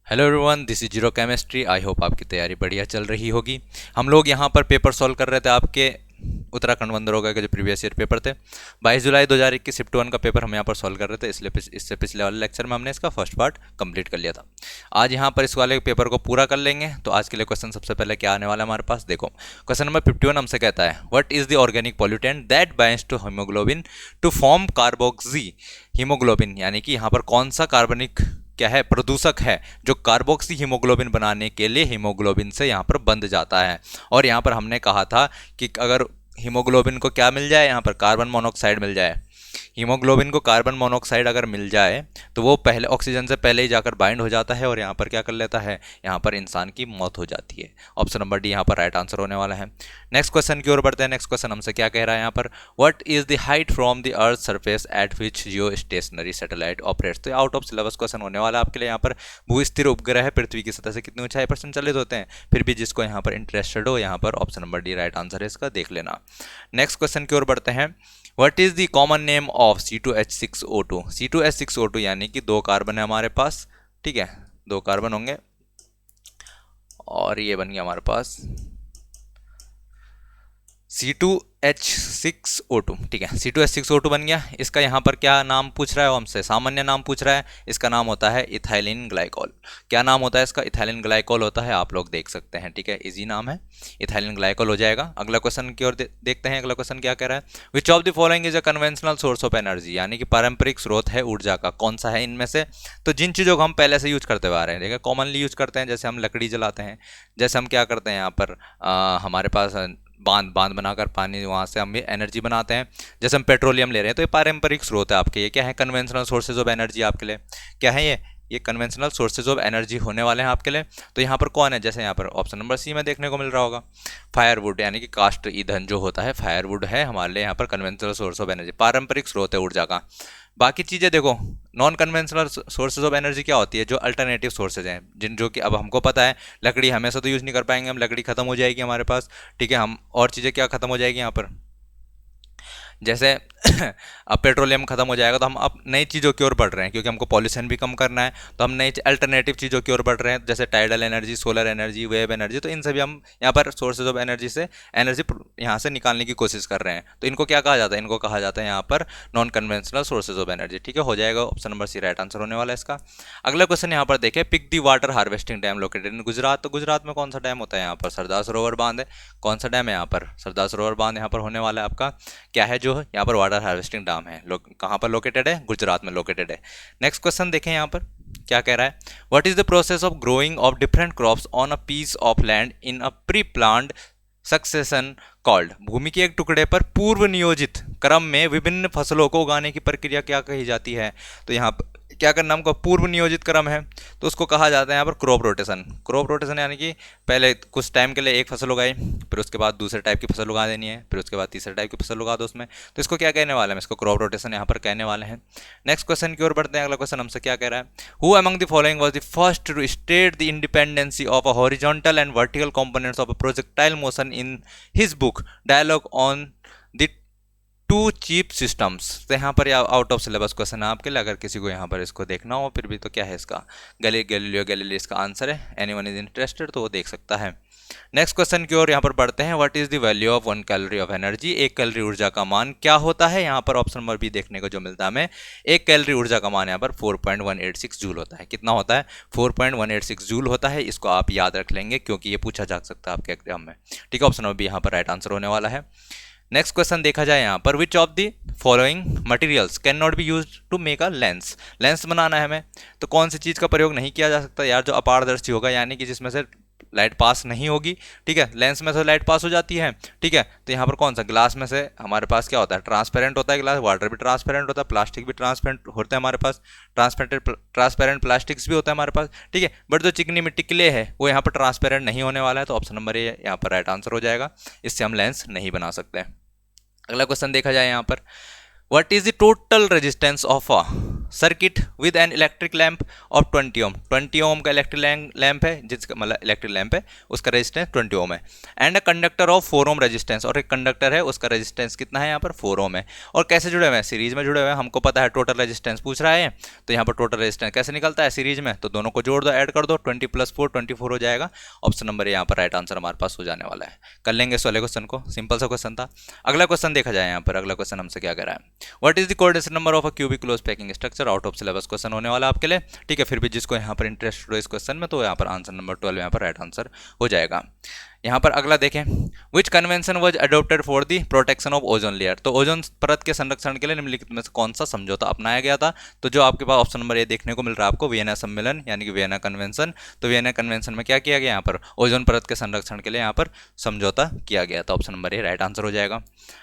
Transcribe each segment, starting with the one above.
Hello everyone, this is zero chemistry. I hope आपकी तैयारी बढ़िया चल रही होगी। हम लोग यहाँ पर पेपर सॉल्व कर रहे थे आपके उत्तराखंड बंदरों के जो प्रीवियस ईयर पेपर थे। 22 जुलाई 2021 शिफ्ट 1 का पेपर हम यहाँ पर सॉल्व कर रहे थे। इसलिए इससे पिछले वाले लेक्चर में हमने इसका फर्स्ट पार्ट कंप्लीट कर लिया था। आज यहाँ पर इस वाले पेपर को पूरा कर लेंगे। तो आज के लिए क्वेश्चन सबसे पहले क्या आने वाला है हमारे पास, देखो। क्वेश्चन नंबर 51 हमसे कहता है, what is the organic pollutant that binds to haemoglobin to form carboxy haemoglobin, यानी कि यहाँ पर कौन सा कार्बनिक क्या है, प्रदूषक है जो कार्बोक्सी हीमोग्लोबिन बनाने के लिए हीमोग्लोबिन से यहाँ पर बंध जाता है। और यहाँ पर हमने कहा था कि अगर हीमोग्लोबिन को क्या मिल जाए, यहाँ पर कार्बन मोनोऑक्साइड मिल जाए। हीमोग्लोबिन को कार्बन मोनोऑक्साइड अगर मिल जाए तो वो पहले ऑक्सीजन से पहले ही जाकर बाइंड हो जाता है और यहाँ पर क्या कर लेता है, यहाँ पर इंसान की मौत हो जाती है। ऑप्शन नंबर डी यहाँ पर राइट आंसर होने वाला है। नेक्स्ट क्वेश्चन की ओर बढ़ते हैं। नेक्स्ट क्वेश्चन हमसे क्या कह रहा है यहाँ पर, what is the height from the earth surface at which Jio stationery satellite operates. तो आउट ऑफ सिलेबस क्वेश्चन होने वाला है आपके लिए। यहाँ पर भू स्थिर उपग्रह है पृथ्वी की सतह से कितनी ऊंचाई पर संचालित होते हैं। फिर भी जिसको यहाँ पर इंटरेस्टेड हो, यहाँ पर option number D right answer है इसका, देख लेना। नेक्स्ट क्वेश्चन की ओर बढ़ते हैं। What is the common name of C2H6O2। C2H6O2 यानी कि दो कार्बन है हमारे पास, ठीक है, दो कार्बन होंगे और ये बन गया हमारे पास C2H6O2, ठीक है, C2H6O2 बन गया। इसका यहाँ पर क्या नाम पूछ रहा है, वो हमसे सामान्य नाम पूछ रहा है। इसका नाम होता है इथाइलिन ग्लाइकोल। क्या नाम होता है इसका, इथाइलिन ग्लाइकोल होता है, आप लोग देख सकते हैं, ठीक है, इजी नाम है, इथाइलिन ग्लाइकोल हो जाएगा। अगला क्वेश्चन की ओर देखते हैं। अगला क्वेश्चन क्या कह रहा है, विच of the following is a conventional source of energy, यानी कि पारंपरिक स्रोत है ऊर्जा का, कौन सा है इनमें से। तो जिन चीज़ों को हम पहले से यूज करते हुए आ रहे हैं, ठीक है, कॉमनली यूज करते हैं, जैसे हम लकड़ी जलाते हैं, जैसे हम क्या करते हैं यहाँ पर हमारे पास बांध बनाकर पानी वहाँ से हम एनर्जी बनाते हैं। जैसे हम पेट्रोलियम ले रहे हैं तो ये पारंपरिक स्रोत है आपके। ये क्या है, कन्वेंशनल सोर्सेज ऑफ एनर्जी आपके लिए क्या है, ये कन्वेंशनल सोर्सेज ऑफ एनर्जी होने वाले हैं आपके लिए। तो यहाँ पर कौन है, जैसे यहाँ पर ऑप्शन नंबर सी में देखने को मिल रहा होगा, फायरवुड, यानी कि काष्ठ ईंधन जो होता है, फायरवुड है हमारे लिए यहाँ पर कन्वेंशनल सोर्स ऑफ एनर्जी, पारंपरिक स्रोत है ऊर्जा का। बाकी चीज़ें देखो, non conventional sources of energy क्या होती है, जो अल्टरनेटिव सोर्सेज हैं, जो कि अब हमको पता है लकड़ी हमेशा तो यूज़ नहीं कर पाएंगे हम, लकड़ी खत्म हो जाएगी हमारे पास, ठीक है, हम और चीज़ें क्या खत्म हो जाएगी यहाँ पर, जैसे अब पेट्रोलियम खत्म हो जाएगा तो हम अब नई चीज़ों की ओर बढ़ रहे हैं, क्योंकि हमको पॉल्यूशन भी कम करना है, तो हम नई अल्टरनेटिव चीज़ों की ओर बढ़ रहे हैं, जैसे tidal energy, solar energy, wave energy. तो इन सभी हम यहाँ पर सोर्सेज ऑफ एनर्जी से एनर्जी यहाँ से निकालने की कोशिश कर रहे हैं। तो इनको क्या कहा जाता है, इनको कहा जाता है यहाँ पर non conventional sources of energy, ठीक है, हो जाएगा option number C right answer होने वाला है इसका। अगला क्वेश्चन यहाँ पर देखें, pick the water harvesting dam located in Gujarat. तो गुजरात में कौन सा डैम होता है, यहाँ पर सरदार सरोवर बांध है। कौन सा डैम है यहाँ पर, सरदार सरोवर बांध यहाँ पर होने वाला है आपका, क्या है जो यहाँ पर वाटर हार्वेस्टिंग डैम है, कहाँ पर लोकेटेड है, गुजरात में लोकेटेड है। नेक्स्ट क्वेश्चन देखें यहाँ पर क्या कह रहा है, what is the process of growing of different crops on a piece of land in a pre planned succession called. भूमि के एक टुकड़े पर पूर्व नियोजित क्रम में विभिन्न फसलों को उगाने की प्रक्रिया क्या कही जाती है। तो यहाँ पर क्या करना हमको, पूर्व नियोजित क्रम है तो उसको कहा जाता है यहाँ पर क्रॉप रोटेशन। क्रॉप रोटेशन यानी कि पहले कुछ टाइम के लिए एक फसल उगाई, फिर उसके बाद दूसरे टाइप की फसल उगा देनी है, फिर उसके बाद तीसरे टाइप की फसल उगा दो उसमें। तो इसको क्या कहने वाले हैं, इसको क्रॉप रोटेशन यहाँ पर कहने वाले हैं। नेक्स्ट क्वेश्चन की ओर बढ़ते हैं। अगला क्वेश्चन हमसे क्या कह रहा है, who among the following was the first to state the independency of a horizontal and vertical components of a projectile motion in his book dialogue on the two chief systems. तो यहाँ पर out of syllabus question है आपके लिए, अगर किसी को यहाँ पर इसको देखना हो फिर भी, तो क्या है इसका, गैलीलियो गैलीली इसका आंसर है। एनीवन इज इंटरेस्टेड तो वो देख सकता है। नेक्स्ट क्वेश्चन की ओर यहाँ पर बढ़ते हैं, what is the value of 1 calorie of energy. एक कैलोरी ऊर्जा का मान क्या होता है, यहाँ पर ऑप्शन नंबर बी देखने को जो मिलता है हमें, एक कैलोरी ऊर्जा का मान यहाँ पर 4.186 जूल होता है। कितना होता है, 4.186 जूल होता है। इसको आप याद रख लेंगे क्योंकि ये पूछा जा सकता है आपके एग्जाम में, ठीक है, ऑप्शन नंबर बी यहाँ पर राइट आंसर होने वाला है। नेक्स्ट क्वेश्चन देखा जाए यहाँ पर, which of the following materials can not be used to make a lens. Lens बनाना है हमें, तो कौन सी चीज़ का प्रयोग नहीं किया जा सकता यार, जो अपारदर्शी होगा, यानी कि जिसमें से लाइट पास नहीं होगी, ठीक है, लेंस में से लाइट पास हो जाती है, ठीक है। तो यहाँ पर कौन सा, ग्लास में से हमारे पास क्या होता है, ट्रांसपेरेंट होता है ग्लास, वाटर भी ट्रांसपेरेंट होता है, प्लास्टिक भी ट्रांसपेरेंट होता है हमारे पास, ट्रांसपेरेंट प्लास्टिक्स भी होता है हमारे पास, ठीक है। बट जो चिकनी मिट्टी क्ले है वो यहाँ पर ट्रांसपेरेंट नहीं होने वाला है, तो ऑप्शन नंबर ए यहाँ पर राइट आंसर हो जाएगा। इससे हम लेंस नहीं बना सकते हैं। अगला क्वेश्चन देखा जाए यहाँ पर, what is the total resistance of a circuit with an electric lamp of 20 ओम, 20 ओम का इलेक्ट्रिक लैंप है, जिसका मतलब इलेक्ट्रिक लैंप है, उसका रेजिस्टेंस 20 ओम है। And a conductor of 4 ohm resistance, और एक कंडक्टर है उसका रेजिस्टेंस कितना है यहाँ पर 4 ओम है। और कैसे जुड़े हुए हैं, सीरीज में जुड़े हुए हैं। हमको पता है टोटल रेजिस्टेंस पूछ रहा है, तो यहाँ पर टोटल रेजिस्टेंस कैसे निकलता है सीरीज में, तो दोनों को जोड़ दो, ऐड कर दो, 20 + 4 24 हो जाएगा। ऑप्शन नंबर यहाँ पर राइट आंसर हमारे पास हो जाने वाला है। कर लेंगे इस वाले क्वेश्चन को, सिंपल सा क्वेश्चन था। अगला क्वेश्चन देखा जाए, यहाँ पर अगला क्वेश्चन हमसे क्या कह रहा है, what is the coordination number of a cubic close packing structure, out of syllabus question होने वाला आपके लिए, ठीक है। फिर भी जिसको यहाँ पर इंटरेस्ट हो इस क्वेश्चन में, तो यहाँ पर आंसर नंबर 12 यहाँ पर राइट आंसर हो जाएगा। यहाँ पर अगला देखें, which convention was adopted for the protection of ozone layer, तो ओजोन परत के संरक्षण के लिए निम्नलिखित में से कौन सा समझौता अपनाया गया था, तो जो आपके पास ऑप्शन नंबर ए देखने को मिल रहा है आपको, वियना सम्मेलन यानी कि वियना कन्वेंशन। तो वियना कन्वेंशन में क्या किया गया, यहाँ पर ओजोन परत के संरक्षण के लिए यहाँ पर समझौता किया गया था। Option number A right answer हो जाएगा।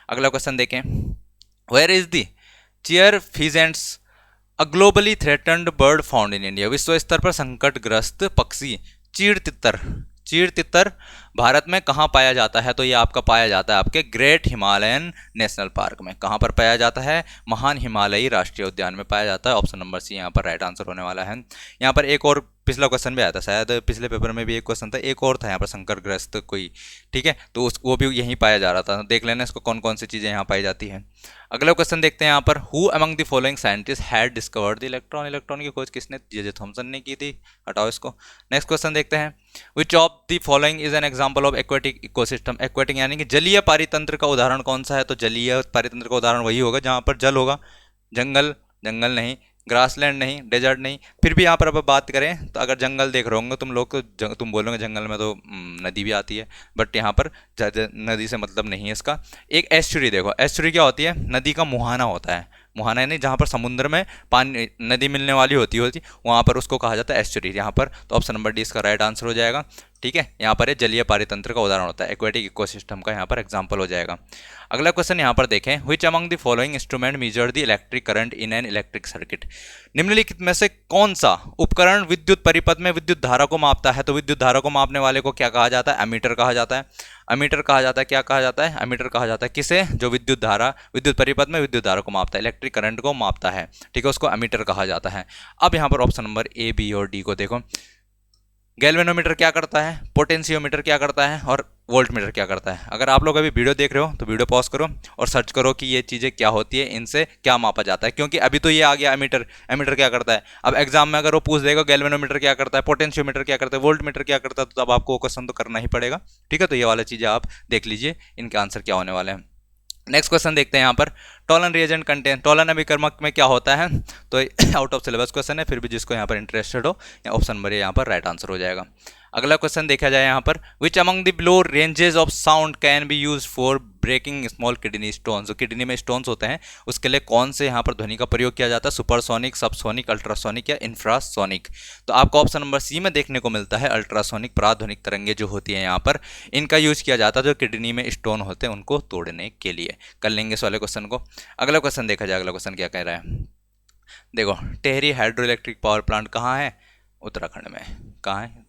अगला क्वेश्चन देखें, where is the chir pheasants a globally threatened bird found in India, विश्व स्तर पर संकटग्रस्त पक्षी चीड़ तितर भारत में कहाँ पाया जाता है, तो ये आपका पाया जाता है आपके ग्रेट हिमालयन नेशनल पार्क में। कहाँ पर पाया जाता है, महान हिमालयी राष्ट्रीय उद्यान में पाया जाता है। ऑप्शन नंबर सी यहाँ पर राइट आंसर होने वाला है। यहाँ पर एक और पिछला क्वेश्चन भी आया था, शायद पिछले पेपर में भी एक क्वेश्चन था, एक और था यहाँ पर संकटग्रस्त कोई, ठीक है, तो वो भी यहीं पाया जा रहा था। देख लेना इसको कौन कौन सी चीज़ें यहाँ पाई जाती हैं। अगला क्वेश्चन देखते हैं यहाँ पर, who among the following scientist had discovered the electron, electron की खोज किसने, जे थॉमसन ने की थी, हटाओ इसको। नेक्स्ट क्वेश्चन देखते हैं, which of the following is an example of aquatic ecosystem, aquatic यानी कि जलीय पारितंत्र का उदाहरण कौन सा है, तो जलीय पारितंत्र का उदाहरण वही होगा जहाँ पर जल होगा, जंगल नहीं, ग्रासलैंड नहीं, डेजर्ट नहीं। फिर भी यहाँ पर अब बात करें तो अगर जंगल देख रहे होंगे तुम लोग तो तुम बोलोगे जंगल में तो नदी भी आती है, बट यहाँ पर नदी से मतलब नहीं है इसका। एक एस्चुरी देखो, एस्चुरी क्या होती है, नदी का मुहाना होता है, मुहाना यानी जहाँ पर समुद्र में पानी नदी मिलने वाली होती वहाँ पर उसको कहा जाता है एस्चुरी यहाँ पर। तो ऑप्शन नंबर डी इसका राइट आंसर हो जाएगा, ठीक है। यहाँ पर ये जलीय पारितंत्र का उदाहरण होता है, एक्वेटिक इकोसिस्टम का यहाँ पर एग्जाम्पल हो जाएगा। अगला क्वेश्चन यहाँ पर देखें, which among the following instrument measure the electric current in an electric circuit, निम्नलिखित में से कौन सा उपकरण विद्युत परिपथ में विद्युत धारा को मापता है, तो विद्युत धारा को मापने वाले को क्या कहा जाता है, एमीटर कहा जाता है। एमीटर कहा जाता है, क्या कहा जाता है, एमीटर कहा जाता है किसे, जो विद्युत परिपथ में विद्युत धारा को मापता है, इलेक्ट्रिक करंट को मापता है, ठीक है, उसको एमीटर कहा जाता है। अब यहाँ पर ऑप्शन नंबर ए, बी और डी को देखो, गैल्वेनोमीटर क्या करता है, पोटेंशियोमीटर क्या करता है और वोल्टमीटर क्या करता है। अगर आप लोग अभी वीडियो देख रहे हो तो वीडियो पॉज करो और सर्च करो कि ये चीज़ें क्या होती है, इनसे क्या मापा जाता है, क्योंकि अभी तो ये आ गया एमीटर, एमीटर क्या करता है। अब एग्जाम में अगर वो पूछ देगा गैल्वेनोमीटर क्या करता है, पोटेंशियोमीटर क्या करता है, वोल्टमीटर क्या करता है, तो तब आपको क्वेश्चन तो करना ही पड़ेगा, ठीक है। तो ये वाला चीज़ें आप देख लीजिए, इनके आंसर क्या होने वाले हैं। नेक्स्ट क्वेश्चन देखते हैं यहाँ पर, टोलन रिएजेंट कंटेन, टोलन अभिकर्मक में क्या होता है, तो आउट ऑफ सिलेबस क्वेश्चन है, फिर भी जिसको यहाँ पर इंटरेस्टेड हो ऑप्शन नंबर यहाँ पर राइट आंसर हो जाएगा। अगला क्वेश्चन देखा जाए यहाँ पर, which among the below ranges of sound can be use for breaking small kidney stones, जो किडनी में स्टोन्स होते हैं उसके लिए कौन से यहाँ पर ध्वनि का प्रयोग किया जाता है, सुपरसोनिक, सबसोनिक, अल्ट्रासोनिक या इंफ्रासोनिक। तो आपको ऑप्शन नंबर सी में देखने को मिलता है अल्ट्रासोनिक प्राध्वनिक तरंगे जो होती हैं यहाँ पर, इनका यूज किया जाता है जो किडनी में स्टोन होते हैं उनको तोड़ने के लिए। कर लेंगे इस वाले क्वेश्चन को। अगला क्वेश्चन देखा जाए, अगला क्वेश्चन क्या कह रहा है, देखो, Tehri hydro electric power plant कहाँ है, उत्तराखंड में, कहाँ है,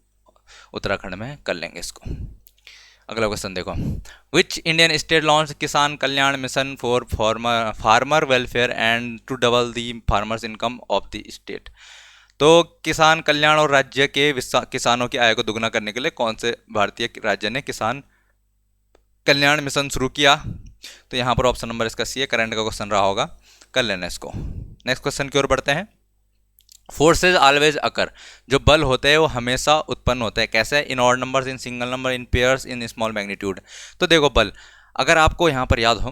उत्तराखंड में। कर लेंगे इसको। अगला क्वेश्चन देखो, which Indian state launch Kisan Kalyan mission for farmer welfare and to double the farmers income of the state, तो किसान कल्याण और राज्य के किसानों की आय को दुगना करने के लिए कौन से भारतीय राज्य ने किसान कल्याण मिशन शुरू किया, तो यहाँ पर ऑप्शन नंबर इसका सी है, करंट का क्वेश्चन रहा होगा। कर लेना इसको। नेक्स्ट क्वेश्चन की ओर बढ़ते हैं, फोर्सेज ऑलवेज अकर, जो बल होते हैं वो हमेशा उत्पन्न होते हैं, कैसे, in odd numbers, in single number, in pairs, in small magnitude. तो देखो बल, अगर आपको यहाँ पर याद हो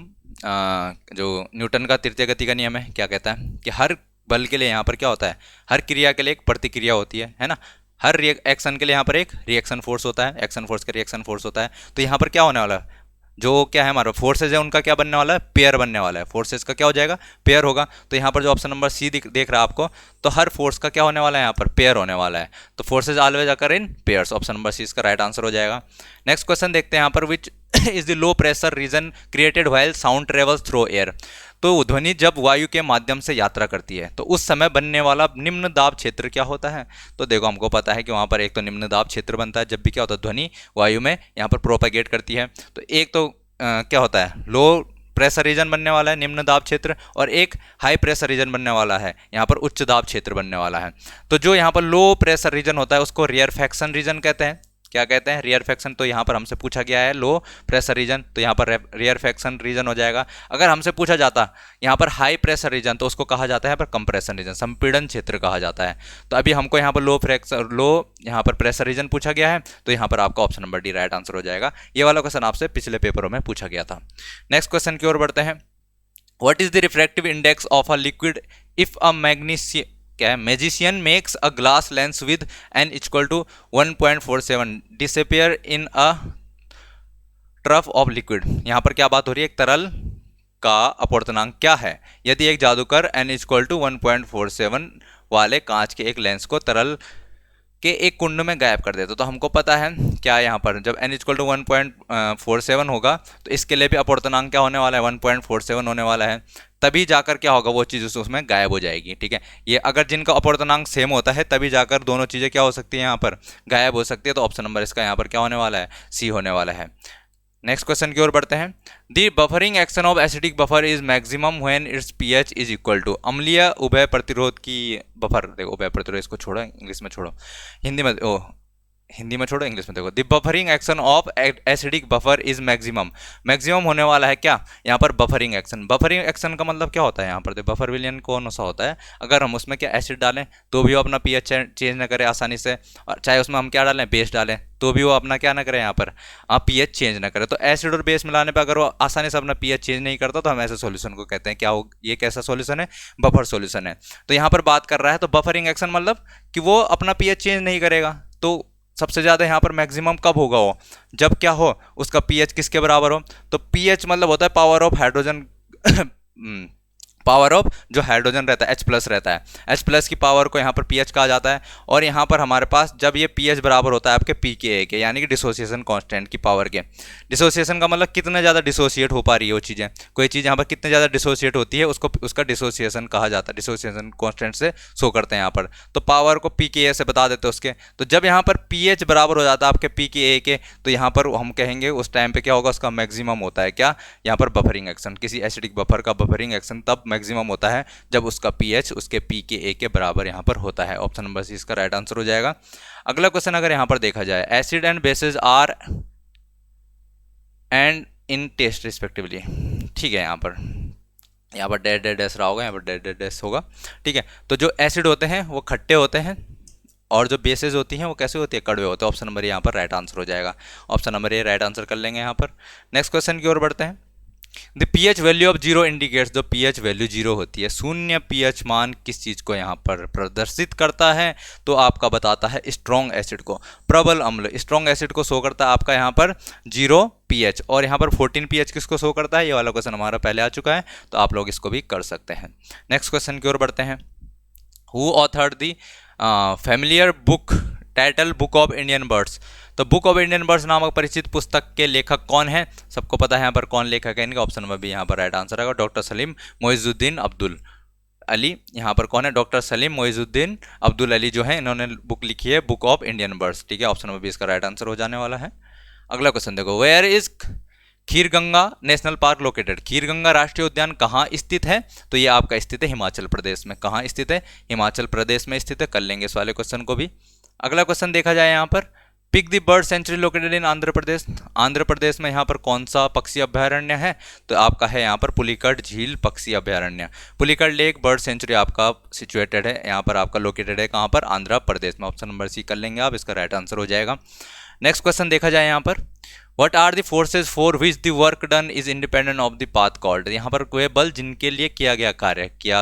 जो न्यूटन का तृतीय गति का नियम है, क्या कहता है कि हर बल के लिए यहाँ पर क्या होता है, हर क्रिया के लिए एक प्रतिक्रिया होती है ना, हर एक्शन के लिए यहाँ पर एक रिएक्शन फोर्स होता है, एक्शन फोर्स का रिएक्शन फोर्स होता है। तो यहाँ पर क्या होने वाला है, जो क्या है हमारा फोर्सेज है उनका क्या बनने वाला है, पेयर बनने वाला है, फोर्सेज का क्या हो जाएगा, पेयर होगा। तो यहाँ पर जो ऑप्शन नंबर सी देख रहा है आपको, तो हर फोर्स का क्या होने वाला है, यहाँ पर पेयर होने वाला है। तो forces always occur in pairs, option number C इसका राइट आंसर हो जाएगा। नेक्स्ट क्वेश्चन देखते हैं यहाँ पर, which is the low pressure region created while sound travels through air, तो ध्वनि जब वायु के माध्यम से यात्रा करती है तो उस समय बनने वाला निम्न दाब क्षेत्र क्या होता है। तो देखो हमको पता है कि वहाँ पर एक तो निम्न दाब क्षेत्र बनता है जब भी क्या होता है ध्वनि वायु में यहाँ पर प्रोपेगेट करती है, तो एक तो क्या होता है लो प्रेशर रीजन बनने वाला है, निम्न दाब क्षेत्र, और एक हाई प्रेशर रीजन बनने वाला है, यहाँ पर उच्च दाब क्षेत्र बनने वाला है। तो जो यहाँ पर लो प्रेशर रीजन होता है उसको रेयरफैक्शन रीजन कहते हैं। क्या कहते हैं? रेयरफैक्शन। तो यहाँ पर हमसे पूछा गया है लो प्रेशर रीजन, तो यहाँ पर रेयरफैक्शन रीजन हो जाएगा। अगर हमसे पूछा जाता यहाँ पर हाई प्रेशर रीजन, तो उसको कहा जाता है यहाँ पर कंप्रेशन रीजन, संपीड़न क्षेत्र कहा जाता है। तो अभी हमको यहाँ पर लो यहाँ पर प्रेशर रीजन पूछा गया है, तो यहाँ पर आपका option number D right answer हो जाएगा। ये वाला क्वेश्चन आपसे पिछले पेपरों में पूछा गया था। नेक्स्ट क्वेश्चन की ओर बढ़ते हैं। What is the refractive index of a liquid if a magnesium, क्या है, magician makes a glass lens with n equal to 1.47 disappear in a trough of liquid. यहाँ पर क्या बात हो रही है? एक तरल का अपवर्तनांक क्या है यदि एक जादूगर n इक्वल टू 1.47 वाले कांच के एक लेंस को तरल के एक कुंड में गायब कर देते। तो हमको पता है क्या, यहाँ पर जब n इक्वल टू 1.47 होगा तो इसके लिए भी अपवर्तनांक क्या होने वाला है? 1.47 होने वाला है। तभी जाकर क्या होगा, वो चीज़ उसमें गायब हो जाएगी। ठीक है, ये अगर जिनका अपवर्तनांक सेम होता है तभी जाकर दोनों चीज़ें क्या हो सकती है, यहाँ पर गायब हो सकती है। तो ऑप्शन नंबर इसका यहाँ पर क्या होने वाला है? सी होने वाला है। नेक्स्ट क्वेश्चन की ओर बढ़ते हैं। The buffering action of acidic buffer is maximum when its pH is equal to. अम्लीय उभय प्रतिरोध की बफर, देखो उभय प्रतिरोध इसको छोड़ो, इंग्लिश में छोड़ो, हिंदी में छोड़ो, इंग्लिश में देखो। The buffering action of acidic buffer is maximum, maximum होने वाला है क्या यहाँ पर? Buffering action. बफरिंग एक्शन का मतलब क्या होता है यहाँ पर? बफर विलियन कौन सा होता है? अगर हम उसमें क्या एसिड डालें तो भी वो अपना पीएच चेंज ना करे आसानी से, और चाहे उसमें हम क्या डालें, बेस डालें, तो भी वो अपना क्या ना करें, यहाँ पर पीएच चेंज ना करे। तो एसिड और बेस मिलाने पर अगर वो आसानी से अपना पीएच चेंज नहीं करता तो हम ऐसे सॉल्यूशन को कहते हैं क्या, ये कैसा सॉल्यूशन है? बफर सॉल्यूशन है। तो यहाँ पर बात कर रहा है, तो बफरिंग एक्शन मतलब कि वो अपना पीएच चेंज नहीं करेगा। तो सबसे ज़्यादा यहाँ पर मैक्सिमम कब होगा? वो जब क्या हो, उसका पीएच किसके बराबर हो? तो पीएच मतलब होता है power of hydrogen power of जो हाइड्रोजन रहता है H+ रहता है, H+ की पावर को यहाँ पर pH कहा जाता है। और यहाँ पर हमारे पास जब ये pH बराबर होता है आपके pKa के, यानी कि डिसोसिएशन कांस्टेंट की पावर के। डिसोसिएशन का मतलब कितने ज़्यादा डिसोसिएट हो पा रही है वो चीज़ें, कोई चीज़ यहाँ पर कितने ज़्यादा डिसोसिएट होती है उसको उसका डिसोसिएशन कहा जाता है, डिसोसिएशन कांस्टेंट से शो करते हैं यहाँ पर। तो पावर को pKa से बता देते हैं उसके। तो जब यहाँ पर pH बराबर हो जाता है आपके pKa के, तो यहाँ पर हम कहेंगे उस टाइम पे क्या होगा, उसका मैक्सिमम होता है क्या, यहाँ पर बफरिंग एक्शन। किसी एसिडिक बफर का बफरिंग एक्शन तब मैक्सिमम होता है जब उसका pH उसके pKa के बराबर यहाँ पर होता है। ऑप्शन नंबर सी इसका राइट आंसर हो जाएगा। अगला क्वेश्चन अगर यहाँ पर देखा जाए, acid and bases are and in test respectively. ठीक है, यहाँ पर डेड डैश रहा होगा, यहाँ पर डेड डैश होगा। ठीक है, तो जो एसिड होते हैं वो खट्टे होते हैं और जो बेसेस होती हैं वो कैसे होती है, कड़वे होते हैं। ऑप्शन नंबर यहाँ पर राइट आंसर हो जाएगा। ऑप्शन नंबर ये राइट आंसर कर लेंगे यहाँ पर। नेक्स्ट क्वेश्चन की ओर बढ़ते हैं। The pH value of zero indicates, जो pH वैल्यू जीरो होती है, शून्य pH मान किस चीज़ को यहाँ पर प्रदर्शित करता है, तो आपका बताता है स्ट्रॉन्ग एसिड को, प्रबल अम्ल। स्ट्रॉन्ग एसिड को शो करता है आपका यहाँ पर 0 pH, और यहाँ पर 14 pH किसको शो करता है, ये वाला क्वेश्चन हमारा पहले आ चुका है, तो आप लोग इसको भी कर सकते हैं। नेक्स्ट क्वेश्चन की ओर बढ़ते हैं। Who authored the familiar book title book of Indian birds. तो बुक ऑफ इंडियन बर्ड्स नामक परिचित पुस्तक के लेखक कौन है? सबको पता है यहाँ पर कौन लेखक है इनका। ऑप्शन नंबर बी यहाँ पर राइट आंसर आएगा, डॉक्टर सलीम मोइजुद्दीन अब्दुल अली। यहाँ पर कौन है? डॉक्टर सलीम मोइजुद्दीन अब्दुल अली जो है, इन्होंने बुक लिखी है बुक ऑफ इंडियन बर्ड्स। ठीक है, ऑप्शन नंबर बी इसका राइट आंसर हो जाने वाला है। अगला क्वेश्चन देखो, where is Khirganga national park located. Khirganga राष्ट्रीय उद्यान कहाँ स्थित है? तो ये आपका स्थित है हिमाचल प्रदेश में। कहाँ स्थित है? हिमाचल प्रदेश में स्थित है। कर लेंगे इस वाले क्वेश्चन को भी। अगला क्वेश्चन देखा जाए यहाँ पर, pick the bird sanctuary located in Andhra Pradesh. Andhra Pradesh में यहाँ पर कौन सा पक्षी अभ्यारण्य है? तो आपका है यहाँ पर पुलिकट झील पक्षी अभ्यारण्य। पुलिकट लेक बर्ड सेंचुरी आपका सिचुएटेड है, यहाँ पर आपका लोकेटेड है कहाँ पर? आंध्र प्रदेश में। ऑप्शन नंबर सी कर लेंगे आप, इसका राइट आंसर हो जाएगा। नेक्स्ट क्वेश्चन देखा जाए यहाँ पर, What are the forces for which the work done is independent of the path called। यहाँ पर वे बल जिनके लिए किया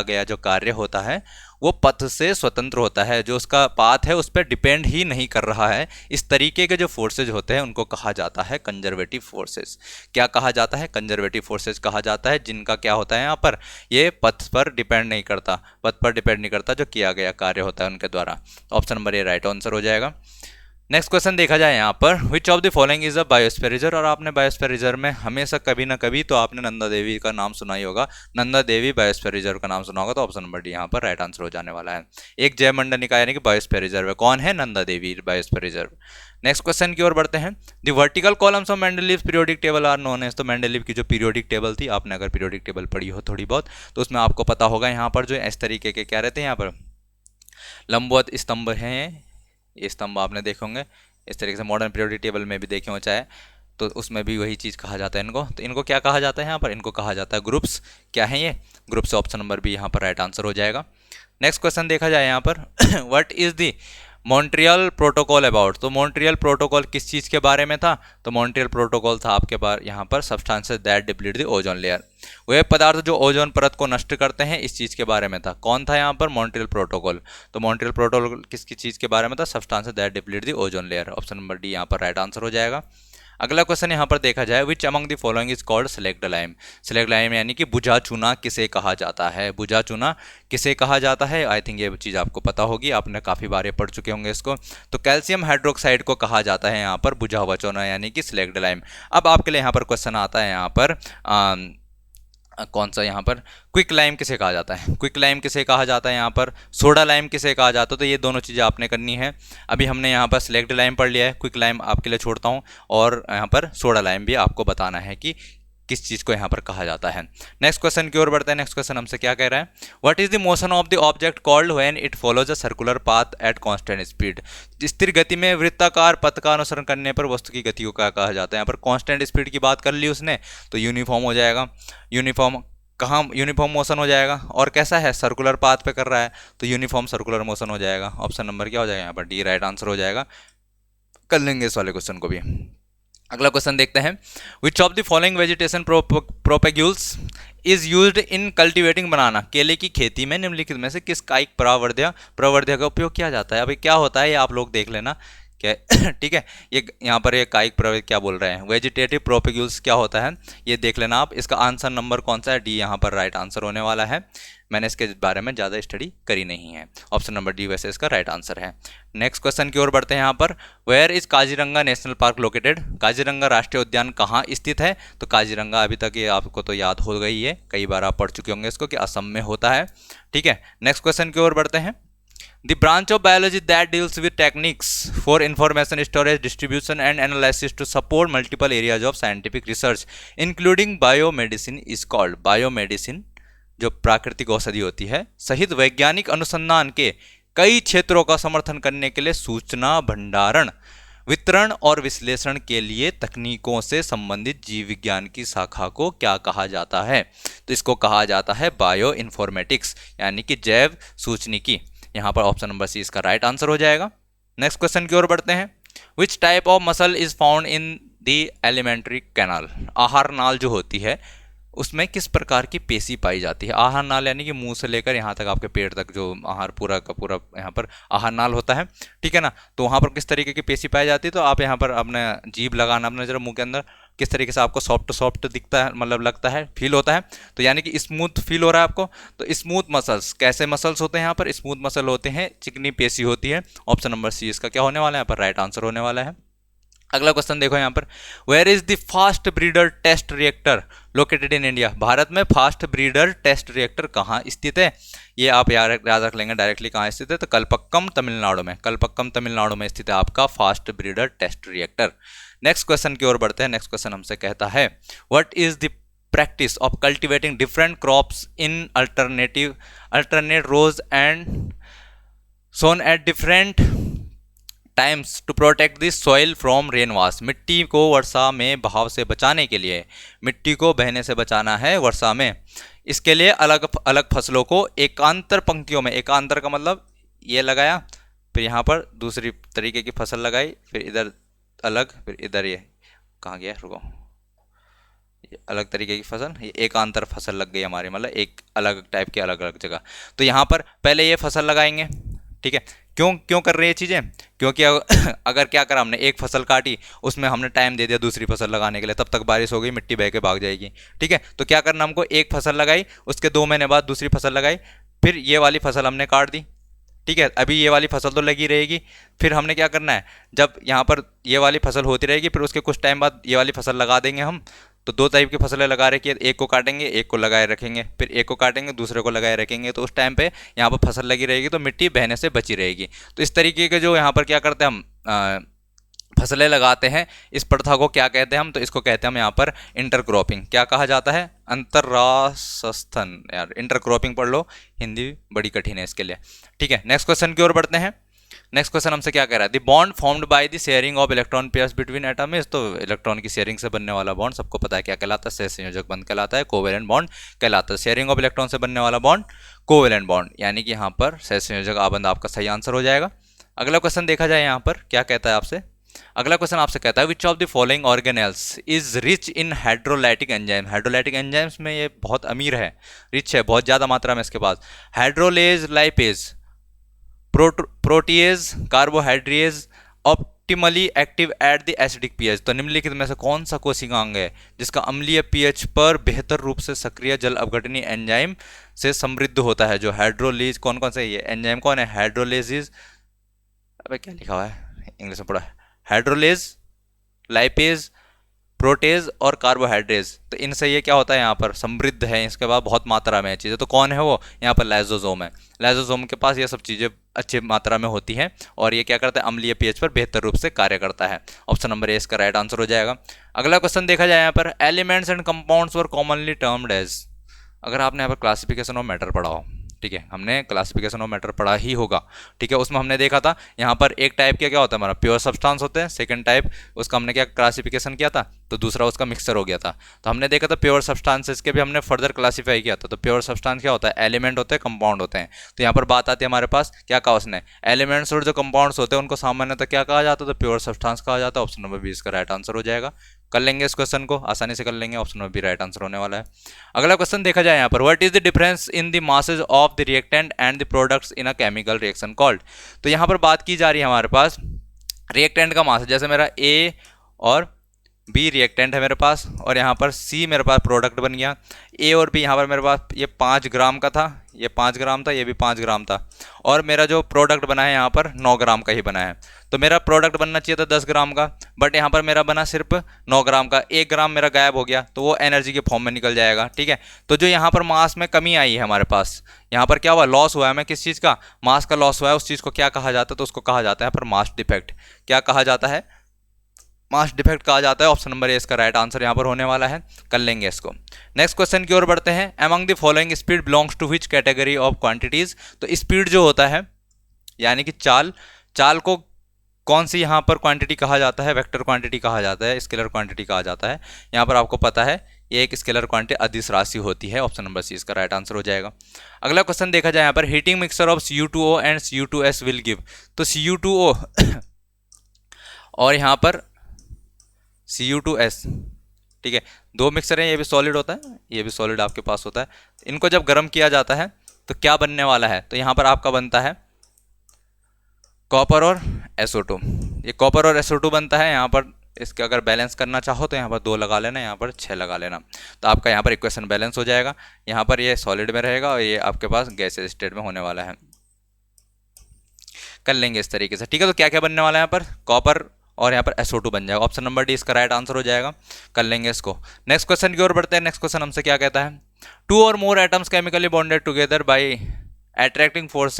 गया जो कार्य होता है वो पथ से स्वतंत्र होता है, जो उसका पाथ है उस पर डिपेंड ही नहीं कर रहा है। इस तरीके के जो फोर्सेज होते हैं उनको कहा जाता है कंजर्वेटिव फोर्सेज। क्या कहा जाता है? कंजर्वेटिव फोर्सेज कहा जाता है, जिनका क्या होता है यहाँ पर, ये पथ पर डिपेंड नहीं करता, जो किया गया कार्य होता है उनके द्वारा। Option number A right answer हो जाएगा। नेक्स्ट क्वेश्चन देखा जाए यहाँ पर, which of the following is a biosphere reserve. और आपने बायोस्फीयर रिजर्व में हमेशा कभी ना कभी तो आपने नंदा देवी का नाम सुना ही होगा, नंदा देवी बायोस्फीयर रिजर्व का नाम सुना होगा, तो ऑप्शन नंबर डी यहाँ पर राइट आंसर हो जाने वाला है। एक जयमंडनिका यानी कि बायोस्फीयर रिजर्व है, कौन है? Nanda Devi biosphere reserve. Next question की ओर बढ़ते हैं, the vertical columns of Mendeleev's periodic table are known as. तो मेंडलीव की जो पीरियोडिक टेबल थी, आपने अगर पीरियोडिक टेबल पढ़ी हो थोड़ी बहुत तो उसमें आपको पता होगा यहाँ पर जो इस तरीके के क्या रहते हैं, यहाँ पर लंबवत स्तंभ हैं, ये स्तंभ आपने देखे होंगे इस तरीके से, मॉडर्न पीरियोडिक टेबल में भी देखे हो चाहे, तो उसमें भी वही चीज़ कहा जाता है इनको। तो इनको क्या कहा जाता है यहाँ पर? इनको कहा जाता है ग्रुप्स। क्या है ये? ग्रुप्स। ऑप्शन नंबर बी यहाँ पर राइट आंसर हो जाएगा। नेक्स्ट क्वेश्चन देखा जाए यहाँ पर, what is the Montreal protocol about. तो मॉन्ट्रियल प्रोटोकॉल किस चीज़ के बारे में था? तो मॉन्ट्रियल प्रोटोकॉल था आपके पास यहाँ पर substances that deplete the ozone layer, वे पदार्थ जो ओजोन परत को नष्ट करते हैं, इस चीज़ के बारे में था। कौन था यहाँ पर? Montreal protocol. तो मॉन्ट्रियल प्रोटोकॉल किसकी चीज़ के बारे में था? Substances that deplete the ozone layer. Option number D यहाँ पर राइट आंसर हो जाएगा। अगला क्वेश्चन यहाँ पर देखा जाए, विच among the following is called select lime. Select lime यानी कि बुझा चुना किसे कहा जाता है? बुझा चुना किसे कहा जाता है? आई थिंक ये चीज़ आपको पता होगी, आपने काफ़ी बार ये पढ़ चुके होंगे इसको। तो कैल्शियम हाइड्रोक्साइड को कहा जाता है यहाँ पर बुझा हुआ चूना यानी कि सेलेक्ट लाइम। अब आपके लिए यहाँ पर क्वेश्चन आता है यहाँ पर कौन सा यहाँ पर क्विक लाइम किसे कहा जाता है? क्विक लाइम किसे कहा जाता है? यहाँ पर सोडा लाइम किसे कहा जाता है? तो ये दोनों चीज़ें आपने करनी है। अभी हमने यहाँ पर सेलेक्ट लाइम पढ़ लिया है, क्विक लाइम आपके लिए छोड़ता हूँ, और यहाँ पर सोडा लाइम भी आपको बताना है कि किस चीज़ को यहाँ पर कहा जाता है। नेक्स्ट क्वेश्चन की ओर बढ़ते हैं। नेक्स्ट क्वेश्चन हमसे क्या कह रहा है, what is the motion of the object called when it follows a circular path at constant speed. स्थिर गति में वृत्ताकार पथ का अनुसरण करने पर वस्तु की गति को क्या कहा जाता है? यहाँ पर कांस्टेंट स्पीड की बात कर ली उसने, तो यूनिफॉर्म हो जाएगा। यूनिफॉर्म कहाँ? यूनिफॉर्म मोशन हो जाएगा। और कैसा है? सर्कुलर पाथ पे कर रहा है, तो यूनिफॉर्म सर्कुलर मोशन हो जाएगा। ऑप्शन नंबर क्या हो जाएगा यहाँ पर? डी राइट आंसर हो जाएगा। कर लेंगे इस वाले क्वेश्चन को भी। अगला क्वेश्चन देखते हैं, which of the following vegetation propagules is used in cultivating banana. केले की खेती में निम्नलिखित में से किस कायिक प्रवर्ध्य का उपयोग किया जाता है? अभी क्या होता है ये आप लोग देख लेना क्या ठीक है। ये यहाँ पर ये कायिक प्रवर्ध्य क्या बोल रहे हैं, वेजिटेटिव प्रोपेग्यूल्स क्या होता है ये देख लेना आप। इसका आंसर नंबर कौन सा है? डी यहाँ पर राइट आंसर होने वाला है। मैंने इसके बारे में ज़्यादा स्टडी करी नहीं है। ऑप्शन नंबर डी वैसे इसका राइट आंसर है। नेक्स्ट क्वेश्चन की ओर बढ़ते हैं यहाँ पर, where is Kaziranga national park located. Kaziranga राष्ट्रीय उद्यान कहाँ स्थित है? तो काजीरंगा अभी तक ये आपको तो याद हो गई है, कई बार आप पढ़ चुके होंगे इसको कि असम में होता है। ठीक है, नेक्स्ट क्वेश्चन की ओर बढ़ते हैं, The branch of biology that deals with techniques for information storage, distribution and analysis to support multiple areas of scientific research, including biomedicine, is called biomedicine, जो प्राकृतिक औषधि होती है सहित वैज्ञानिक अनुसंधान के कई क्षेत्रों का समर्थन करने के लिए सूचना भंडारण, वितरण और विश्लेषण के लिए तकनीकों से संबंधित जीव विज्ञान की शाखा को क्या कहा जाता है? तो इसको कहा जाता है बायो इन्फॉर्मेटिक्स यानी कि जैव सूचनिकी। यहाँ पर ऑप्शन नंबर सी इसका राइट आंसर हो जाएगा। नेक्स्ट क्वेश्चन की ओर बढ़ते हैं, which type of muscle is found in the alimentary canal. आहार नाल जो होती है उसमें किस प्रकार की पेशी पाई जाती है? आहार नाल यानी कि मुंह से लेकर यहाँ तक आपके पेट तक जो आहार पूरा का पूरा यहाँ पर आहार नाल होता है, ठीक है ना। तो वहाँ पर किस तरीके की पेशी पाई जाती है? तो आप यहाँ पर अपने जीभ लगाना अपने जरा मुंह के अंदर, किस तरीके से आपको सॉफ्ट दिखता है, मतलब लगता है, फील होता है, तो यानी कि स्मूथ फील हो रहा है आपको। तो स्मूथ मसल्स, कैसे मसल्स होते हैं यहाँ पर? स्मूथ मसल होते हैं, चिकनी पेशी होती है। ऑप्शन नंबर सी इसका क्या होने वाला है? यहाँ पर राइट आंसर होने वाला है। अगला क्वेश्चन देखो यहाँ पर, where is the fast breeder test reactor located in India. भारत में फास्ट ब्रीडर टेस्ट रिएक्टर कहाँ स्थित है? ये आप याद रख लेंगे डायरेक्टली कहाँ स्थित है, तो कलपक्कम तमिलनाडु में। कलपक्कम तमिलनाडु में स्थित है आपका fast breeder test reactor. Next question की ओर बढ़ते हैं। नेक्स्ट क्वेश्चन हमसे कहता है, what is the practice of cultivating different crops in alternate rows and sown at different times to protect this soil from rain wash. मिट्टी को वर्षा में बहाव से बचाने के लिए, मिट्टी को बहने से बचाना है वर्षा में, इसके लिए अलग अलग फसलों को एकांतर पंक्तियों में, एकांतर का मतलब ये लगाया, फिर यहाँ पर दूसरी तरीके की फसल लगाई, फिर इधर अलग, फिर इधर ये कहाँ गया, रुको, ये अलग तरीके की फसल, ये एकांतर फसल लग गई हमारी, मतलब एक अलग टाइप की अलग अलग जगह। तो यहाँ पर पहले ये फसल लगाएंगे, ठीक है। क्यों कर रही है चीज़ें? क्योंकि अगर क्या करा हमने, एक फसल काटी, उसमें हमने टाइम दे दिया दूसरी फसल लगाने के लिए, तब तक बारिश हो गई, मिट्टी बह के भाग जाएगी, ठीक है। तो क्या करना हमको, एक फसल लगाई, उसके 2 महीने बाद दूसरी फसल लगाई, फिर ये वाली फसल हमने काट दी, ठीक है, अभी ये वाली फसल तो लगी रहेगी, फिर हमने क्या करना है, जब यहाँ पर ये वाली फसल होती रहेगी फिर उसके कुछ टाइम बाद ये वाली फसल लगा देंगे हम। तो दो टाइप की फसलें लगा रखी है, एक को काटेंगे एक को लगाए रखेंगे, फिर एक को काटेंगे दूसरे को लगाए रखेंगे, तो उस टाइम पे यहाँ पर फसल लगी रहेगी तो मिट्टी बहने से बची रहेगी। तो इस तरीके के जो यहाँ पर क्या करते हैं हम फसलें लगाते हैं, इस प्रथा को क्या कहते हैं हम, तो इसको कहते हैं हम यहाँ पर इंटरक्रॉपिंग। क्या कहा जाता है, अंतर्रासस्थन। यार इंटरक्रॉपिंग पढ़ लो, हिंदी बड़ी कठिन है इसके लिए। ठीक है, नेक्स्ट क्वेश्चन की ओर बढ़ते हैं। नेक्स्ट क्वेश्चन हमसे क्या कह रहा है, the bond formed by the sharing of electron pairs between atom is, तो इलेक्ट्रॉन की शेयरिंग से बनने वाला बॉन्ड सबको पता है क्या कहलाता है, सहसंयोजक बंध कहलाता है, कोवेलेंट बॉन्ड कहलाता है। शेयरिंग ऑफ इलेक्ट्रॉन से बनने वाला बॉन्ड कोवेलेंट बॉन्ड, यानी कि यहाँ पर सहसंयोजक आबंध आपका सही आंसर हो जाएगा। अगला क्वेश्चन देखा जाए यहाँ पर क्या कहता है आपसे। अगला क्वेश्चन आपसे कहता है विच of the following organelles is rich in hydrolytic enzyme. Hydrolytic enzymes में ये बहुत अमीर है, रिच है, बहुत ज़्यादा मात्रा में इसके पास। Hydrolase, lipase, protease, carbohydrase, optimally active at the acidic pH. तो निम्नलिखित में से कौन सा कोशिकांग है जिसका अम्लीय पीएच पर बेहतर रूप से सक्रिय जल अपघटनी एंजाइम से समृद्ध होता है। जो हाइड्रोलेज, कौन कौन से ये एंजाइम कौन है, हाइड्रोलेजिस, अबे क्या लिखा हुआ है इंग्लिश में पढ़ा, हाइड्रोलेज, लाइपेज, प्रोटेज और कार्बोहाइड्रेज। तो इनसे ये क्या होता है यहाँ पर समृद्ध है, इसके बाद बहुत मात्रा में चीज़ें। तो कौन है वो, यहाँ पर लाइसोसोम है। लाइसोसोम के पास ये सब चीज़ें अच्छी मात्रा में होती हैं और ये क्या करता है, अम्लीय पीएच पर बेहतर रूप से कार्य करता है। ऑप्शन नंबर ए इसका राइट आंसर हो जाएगा। अगला क्वेश्चन देखा जाए यहाँ पर, elements and compounds were commonly termed as. अगर आपने यहाँ पर क्लासिफिकेशन ऑफ मैटर पढ़ा हो, ठीक है, हमने क्लासिफिकेशन ऑफ मैटर पढ़ा ही होगा, ठीक है, उसमें हमने देखा था यहाँ पर एक टाइप क्या होता है हमारा प्योर सब्सटेंस होते हैं, सेकंड टाइप उसका हमने क्या क्लासिफिकेशन किया था, तो दूसरा उसका मिक्सचर हो गया था। तो हमने देखा था प्योर सब्सटेंसेस के भी हमने फर्दर क्लासीफाई किया था। तो प्योर सब्सटेंस क्या होता है, एलिमेंट होते हैं, कंपाउंड होते हैं। तो यहाँ पर बात आती है हमारे पास, क्या कहा उसने, एलिमेंट्स और जो कंपाउंड्स होते हैं उनको सामान्यतः क्या कहा जाता है, तो प्योर सब्सटेंस कहा जाता है। ऑप्शन नंबर 20 का राइट आंसर हो जाएगा। कर लेंगे इस क्वेश्चन को, आसानी से कर लेंगे, option number B right answer होने वाला है। अगला क्वेश्चन देखा जाए यहाँ पर, what is the difference in the masses of the reactant and the products in a chemical reaction called. तो यहाँ पर बात की जा रही है हमारे पास रिएक्टेंट का मास, जैसे मेरा ए और बी रिएक्टेंट है मेरे पास, और यहाँ पर सी मेरे पास प्रोडक्ट बन गया। ए और बी यहाँ पर मेरे पास ये 5 ग्राम का था, ये 5 ग्राम था, ये भी 5 ग्राम था, और मेरा जो प्रोडक्ट बना है यहाँ पर 9 ग्राम का ही बना है। तो मेरा प्रोडक्ट बनना चाहिए था 10 ग्राम का, बट यहाँ पर मेरा बना सिर्फ 9 ग्राम का। 1 ग्राम मेरा गायब हो गया, तो वो एनर्जी के फॉर्म में निकल जाएगा। ठीक है, तो जो यहाँ पर मास में कमी आई है हमारे पास, यहाँ पर क्या हुआ, लॉस हुआ है हमें किस चीज़ का, मास का लॉस हुआ है। उस चीज़ को क्या कहा जाता है, तो उसको कहा जाता है यहाँ पर मास डिफेक्ट। क्या कहा जाता है, मास डिफेक्ट कहा जाता है। ऑप्शन नंबर ए इसका राइट आंसर यहाँ पर होने वाला है। कर लेंगे इसको। नेक्स्ट क्वेश्चन की ओर बढ़ते हैं, among the following speed belongs to which category of quantities. तो स्पीड जो होता है यानी कि चाल, चाल को कौन सी यहाँ पर क्वांटिटी कहा जाता है, वेक्टर क्वांटिटी कहा जाता है, स्केलर क्वांटिटी कहा जाता है। यहाँ पर आपको पता है ये एक स्केलर क्वांटिटी अदिश राशि होती है। ऑप्शन नंबर सी इसका राइट आंसर हो जाएगा। अगला क्वेश्चन देखा जाए यहाँ पर, heating mixture of Cu2O and Cu2S will give. तो Cu2O और यहाँ पर Cu2S, ठीक है, दो मिक्सर हैं, ये भी सॉलिड होता है, ये भी सॉलिड आपके पास होता है। इनको जब गर्म किया जाता है तो क्या बनने वाला है, तो यहाँ पर आपका बनता है कॉपर और SO2। ये कॉपर और SO2 बनता है। यहाँ पर इसके अगर बैलेंस करना चाहो तो यहाँ पर 2 लगा लेना, यहाँ पर 6 लगा लेना, तो आपका यहाँ पर इक्वेशन बैलेंस हो जाएगा। यहाँ पर ये सॉलिड में रहेगा और ये आपके पास गैसेज स्टेट में होने वाला है। कर लेंगे इस तरीके से, ठीक है। तो क्या क्या बनने वाला है यहाँ पर, कॉपर और यहाँ पर SO2 बन जाएगा। ऑप्शन नंबर डी इसका राइट आंसर हो जाएगा। कर लेंगे इसको। नेक्स्ट क्वेश्चन की ओर बढ़ते हैं। नेक्स्ट क्वेश्चन हमसे क्या कहता है, 2 और मोर atoms chemically bonded together by attracting force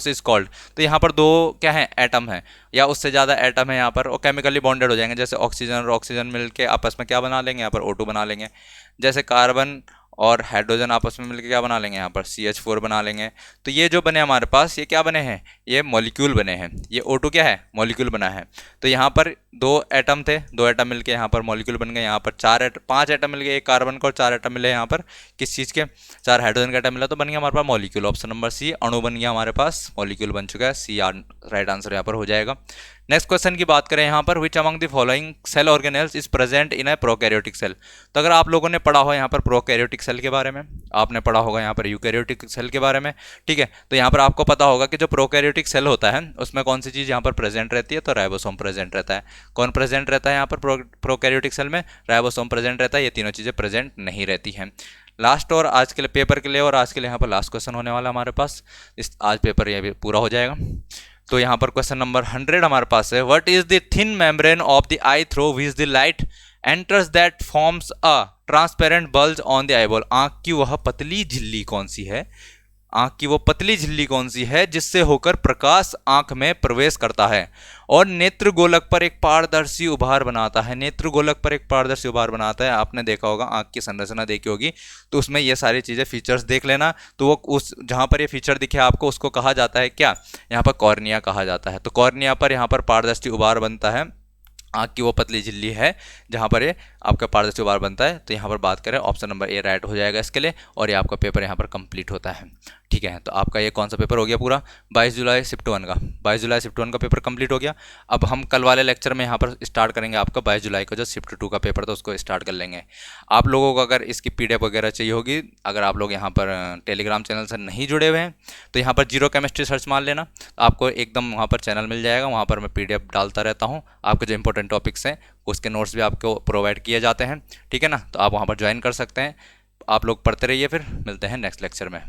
is called. तो यहाँ पर 2 क्या है, एटम है या उससे ज़्यादा एटम है यहाँ पर, और केमिकली बॉन्डेड हो जाएंगे। जैसे ऑक्सीजन और ऑक्सीजन मिलके आपस में क्या बना लेंगे, यहाँ पर O2 बना लेंगे। जैसे कार्बन और हाइड्रोजन आपस में मिलकर क्या बना लेंगे, यहाँ पर CH4 बना लेंगे। तो ये जो बने हमारे पास, ये क्या बने हैं, ये मॉलिक्यूल बने हैं। ये O2 क्या है, मॉलिक्यूल बना है। तो यहाँ पर 2 एटम थे, 2 एटम मिलके यहाँ पर मॉलिक्यूल बन गए। यहाँ पर 5 एटम मिल गए, एक कार्बन का और 4 एटम मिले यहाँ पर किस चीज़ के, 4 हाइड्रोजन का एटम मिला, तो बन गया हमारे पास मॉलिक्यूल। ऑप्शन नंबर सी अणु बन गया हमारे पास, मॉलिक्यूल बन चुका है। सी राइट आंसर यहाँ पर हो जाएगा। नेक्स्ट क्वेश्चन की बात करें यहाँ पर, which among the following cell organelles is present in a prokaryotic cell. तो अगर आप लोगों ने पढ़ा हो यहाँ पर प्रोकैरियोटिक सेल के बारे में, आपने पढ़ा होगा यहाँ पर यूकैरियोटिक सेल के बारे में, ठीक है, तो यहाँ पर आपको पता होगा कि जो प्रोकैरियोटिक सेल होता है उसमें कौन सी चीज़ यहाँ पर प्रेजेंट रहती है, तो राइबोसोम प्रेजेंट रहता है। कौन प्रेजेंट रहता है यहाँ पर प्रोकैरियोटिक सेल में, राइबोसोम प्रेजेंट रहता है। ये तीनों चीज़ें प्रेजेंट नहीं रहती हैं। लास्ट और आज के लिए पेपर के लिए, और आज के लिए यहाँ पर लास्ट क्वेश्चन होने वाला हमारे पास, इस आज पेपर ये भी पूरा हो जाएगा। तो यहाँ पर क्वेश्चन नंबर 100 हमारे पास है, what is the thin membrane of the I through which the light enters that forms a transparent bulge on the eyeball. आंख की वह पतली झिल्ली कौन सी है, आंख की वो पतली झिल्ली कौन सी है जिससे होकर प्रकाश आंख में प्रवेश करता है और नेत्र गोलक पर एक पारदर्शी उभार बनाता है। नेत्र गोलक पर एक पारदर्शी उभार बनाता है। आपने देखा होगा, आंख की संरचना देखी होगी, तो उसमें ये सारी चीजें फीचर्स देख लेना। तो वो उस जहां पर ये फीचर दिखे आपको, उसको कहा जाता है क्या, यहाँ पर कॉर्निया कहा जाता है। तो कॉर्निया पर यहाँ पर पारदर्शी उभार बनता है, आंख की वो पतली झिल्ली है जहां पर ये आपका पारदर्शी उभार बनता है। तो यहाँ पर बात करें, ऑप्शन नंबर ए राइट हो जाएगा इसके लिए, और ये आपका पेपर यहाँ पर कंप्लीट होता है। ठीक है, तो आपका ये कौन सा पेपर हो गया पूरा, 22 जुलाई शिफ्ट 1 का, 22 जुलाई शिफ्ट 1 का पेपर कंप्लीट हो गया। अब हम कल वाले लेक्चर में यहाँ पर स्टार्ट करेंगे आपका 22 जुलाई का जो शिफ्ट 2 का पेपर था उसको स्टार्ट कर लेंगे। आप लोगों को अगर इसकी PDF वगैरह चाहिए होगी, अगर आप लोग यहाँ पर टेलीग्राम चैनल से नहीं जुड़े हुए हैं तो यहाँ पर जीरो केमिस्ट्री सर्च मार लेना, आपको एकदम वहाँ पर चैनल मिल जाएगा। वहाँ पर मैं PDF डालता रहता हूँ, आपके जो इंपॉर्टेंट टॉपिक्स हैं उसके नोट्स भी आपको प्रोवाइड किए जाते हैं। ठीक है ना, तो आप वहाँ पर ज्वाइन कर सकते हैं। आप लोग पढ़ते रहिए, फिर मिलते हैं नेक्स्ट लेक्चर में।